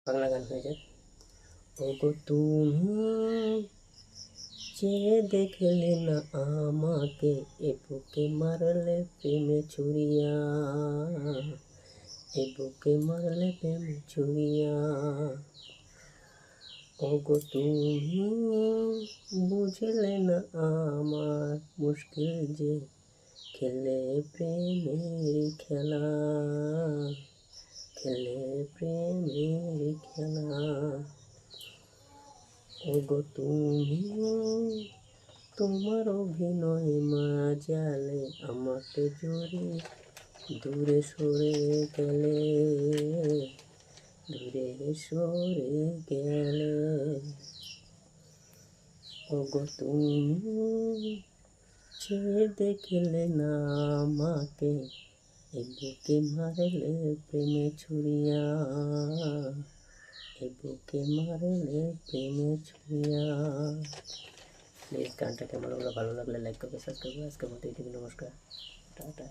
বাংলা গান হয়ে যায়। ওগো তুমি চেয়ে দেখলে না আমাকে, এ বুকে মারলে প্রেমে ছুরিয়া, এ বুকে মারলে প্রেমে ছুরিয়া। ওগো তুমি বুঝলে না আমার মুশকিল যে, খেলে প্রেমের খেলা, খেলে প্রেমের খেলা। ওগো তুমি তোমার অভিনয় মাজালে আমাকে জোরে দূরে সরে গেলে, দূরে সরে গেলে। ওগো তুমি চেয়ে দেখলে না আমাকে, এ বুকে মারলে প্রেমে ছুরিয়া, এ বুকে মারলে প্রেমে ছুরিয়া। প্লিজ গানটা কেমন হলো, ভালো লাগলে লাইক করবে, সাবস্ক্রাইব করবে। আজকের মতো এইটুকু, নমস্কার, টাটা।